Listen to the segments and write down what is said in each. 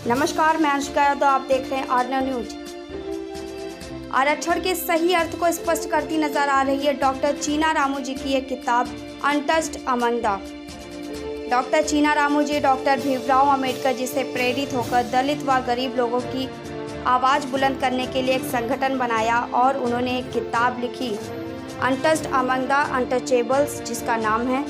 नमस्कार, मैं अंशिका यादव, आप देख रहे हैं आर्ना न्यूज। आरक्षण के सही अर्थ को स्पष्ट करती नजर आ रही है डॉक्टर चीना रामू जी की एक किताब अनटच्ड अमंदा। डॉक्टर चीना रामू जी डॉक्टर भीमराव अंबेडकर जी से प्रेरित होकर दलित व गरीब लोगों की आवाज़ बुलंद करने के लिए एक संगठन बनाया और उन्होंने एक किताब लिखी अनटच्ड अमंदा अनटचेबल्स, जिसका नाम है।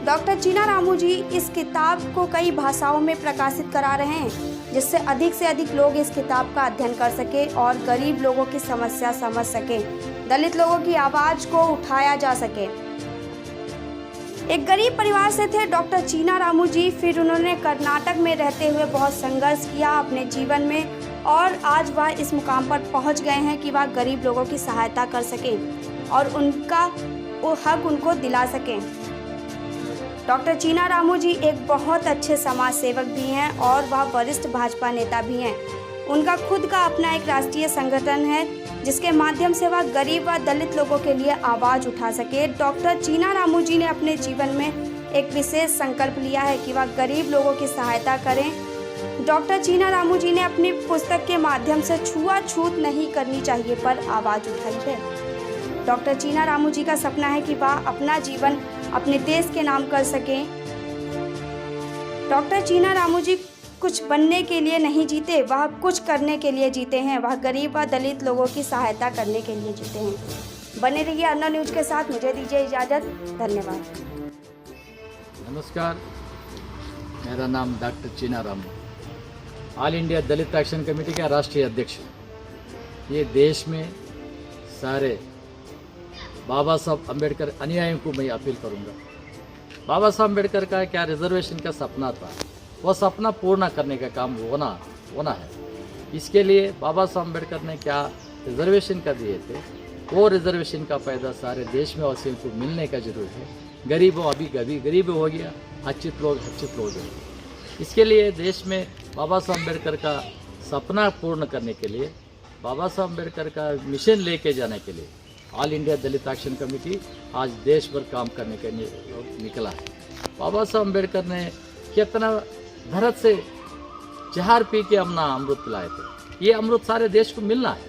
डॉक्टर चीना रामू जी इस किताब को कई भाषाओं में प्रकाशित करा रहे हैं, जिससे अधिक से अधिक लोग इस किताब का अध्ययन कर सके और गरीब लोगों की समस्या समझ सके, दलित लोगों की आवाज़ को उठाया जा सके। एक गरीब परिवार से थे डॉक्टर चीना रामू जी। फिर उन्होंने कर्नाटक में रहते हुए बहुत संघर्ष किया अपने जीवन में और आज वह इस मुकाम पर पहुंच गए हैं कि वह गरीब लोगों की सहायता कर सकें और उनका वो हक उनको दिला सकें। डॉक्टर चीना रामू जी एक बहुत अच्छे समाज सेवक भी हैं और वह वरिष्ठ भाजपा नेता भी हैं। उनका खुद का अपना एक राष्ट्रीय संगठन है जिसके माध्यम से वह गरीब व दलित लोगों के लिए आवाज़ उठा सके। डॉक्टर चीना रामू जी ने अपने जीवन में एक विशेष संकल्प लिया है कि वह गरीब लोगों की सहायता करें। डॉक्टर चीना रामू जी ने अपनी पुस्तक के माध्यम से छुआछूत नहीं करनी चाहिए पर आवाज़ उठाई है। डॉक्टर चीना रामू जी का सपना है कि वह अपना जीवन अपने देश के नाम कर सकें। डॉक्टर चीना रामू जी कुछ बनने के लिए नहीं जीते, वह कुछ करने के लिए जीते हैं। वह गरीब व दलित लोगों की सहायता करने के लिए जीते हैं। बने रहिए अन्ना न्यूज के साथ, मुझे दीजिए इजाज़त। धन्यवाद। नमस्कार, मेरा नाम डॉक्टर चीना रामू, ऑल इंडिया दलित एक्शन कमेटी का राष्ट्रीय अध्यक्ष। ये देश में सारे बाबा साहब अम्बेडकर अनुयायियों को मैं अपील करूंगा। बाबा साहब अम्बेडकर का क्या रिजर्वेशन का सपना था, वह सपना पूर्ण करने का काम होना है। इसके लिए बाबा साहब अम्बेडकर ने क्या रिजर्वेशन का दिए थे, वो रिजर्वेशन का फायदा सारे देश में वासियों को मिलने का जरूर है। गरीबों अभी गरीब हो गया, अच्छित लोग हो गए। इसके लिए देश में बाबा साहब अम्बेडकर का सपना पूर्ण करने के लिए, बाबा साहब अम्बेडकर का मिशन लेके जाने के लिए ऑल इंडिया दलित एक्शन कमेटी आज देश भर काम करने के लिए निकला है। बाबा साहब अम्बेडकर ने कितना धरत से जहर पी के अपना अमृत पिलाए थे। ये अमृत सारे देश को मिलना है,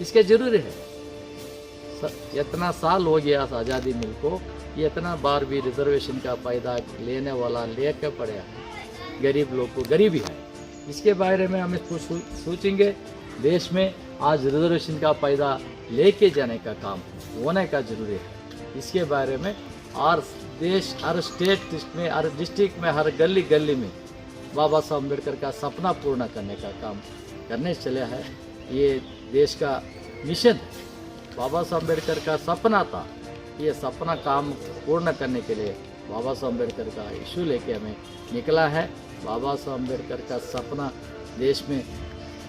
इसके जरूरी है। इतना साल हो गया आज़ादी मिल को, ये इतना बार भी रिजर्वेशन का फायदा लेने वाला लेकर पड़े है। गरीब लोग को गरीबी है, इसके बारे में हमें सोचेंगे। देश में आज रिजर्वेशन का फायदा लेके जाने का काम होने का जरूरी है। इसके बारे में हर देश, हर स्टेट में, हर डिस्ट्रिक्ट में, हर गली गली में बाबा साहब अम्बेडकर का सपना पूर्ण करने का काम करने चले हैं। ये देश का मिशन है। बाबा साहब अम्बेडकर का सपना था, ये सपना काम पूर्ण करने के लिए बाबा साहब अम्बेडकर का इशू लेके हमें निकला है। बाबा साहब अम्बेडकर का सपना देश में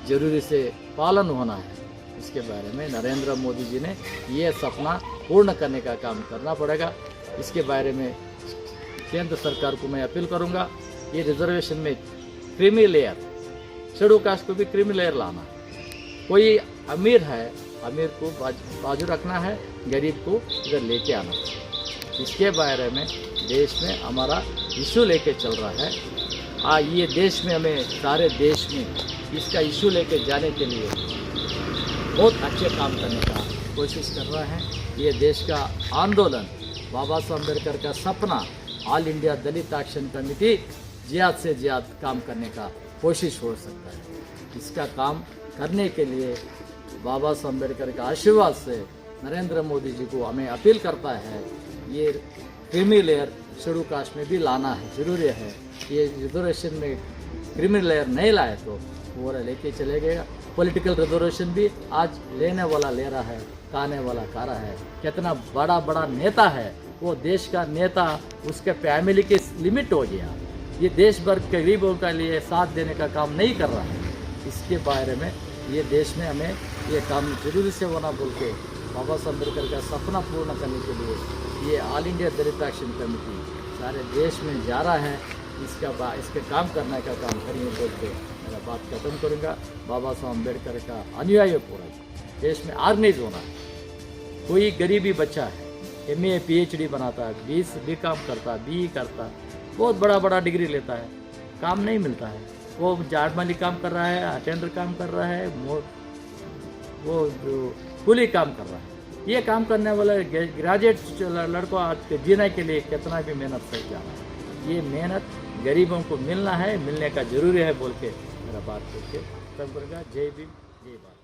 जरूरी से पालन होना है। इसके बारे में नरेंद्र मोदी जी ने ये सपना पूर्ण करने का काम करना पड़ेगा। इसके बारे में केंद्र सरकार को मैं अपील करूंगा, ये रिजर्वेशन में क्रीमी लेयर, शेड्यूल कास्ट को भी क्रीमी लेयर लाना है। कोई अमीर है, अमीर को बाजू रखना है, गरीब को इधर लेके आना है। इसके बारे में देश में हमारा इशू लेके चल रहा है। ये देश में हमें सारे देश में इसका इशू लेके जाने के लिए बहुत अच्छे काम करने का कोशिश कर रहा है। ये देश का आंदोलन, बाबा साहब अम्बेडकर का सपना, ऑल इंडिया दलित एक्शन कमेटी ज़्यादा से ज़्यादा काम करने का कोशिश हो सकता है। इसका काम करने के लिए बाबा साहब अम्बेडकर का आशीर्वाद से नरेंद्र मोदी जी को हमें अपील करता है, ये क्रीमी लेयर शेड्यूल कास्ट में भी लाना है, जरूरी है। ये रिजर्वेशन में क्रीमी लेयर नहीं लाए तो वो लेके चले गएगा। पॉलिटिकल रिजर्वेशन भी आज लेने वाला ले रहा है, खाने वाला खा रहा है। कितना बड़ा नेता है वो, देश का नेता, उसके फैमिली की लिमिट हो गया। ये देश भर के गरीबों के लिए साथ देने का काम नहीं कर रहा है। इसके बारे में ये देश में हमें ये काम जरूरी से होना बोल के बाबा साहब अम्बेडकर का सपना पूर्ण करने के लिए ये ऑल इंडिया दलित एक्शन कमेटी सारे देश में जा रहा है। इसके काम करने का काम करिए बोल के मेरा बात खत्म करूँगा। बाबा साहब अम्बेडकर का अनुयायी पूरा देश में ऑर्गेनाइज होना है। कोई गरीबी बच्चा है, MA PhD बनाता है, BCom करता है, BE करता है, बहुत बड़ा डिग्री लेता है, काम नहीं मिलता है। वो जाड़माली काम कर रहा है, अटेंडर काम कर रहा है, वो जो कुली काम कर रहा है। ये काम करने वाले ग्रेजुएट लड़कों आज के जीने के लिए कितना भी मेहनत कर जाना है। ये मेहनत गरीबों को मिलना है, मिलने का जरूरी है बोल के मेरा बात करके सब करेगा। जय भीम, जय भारत।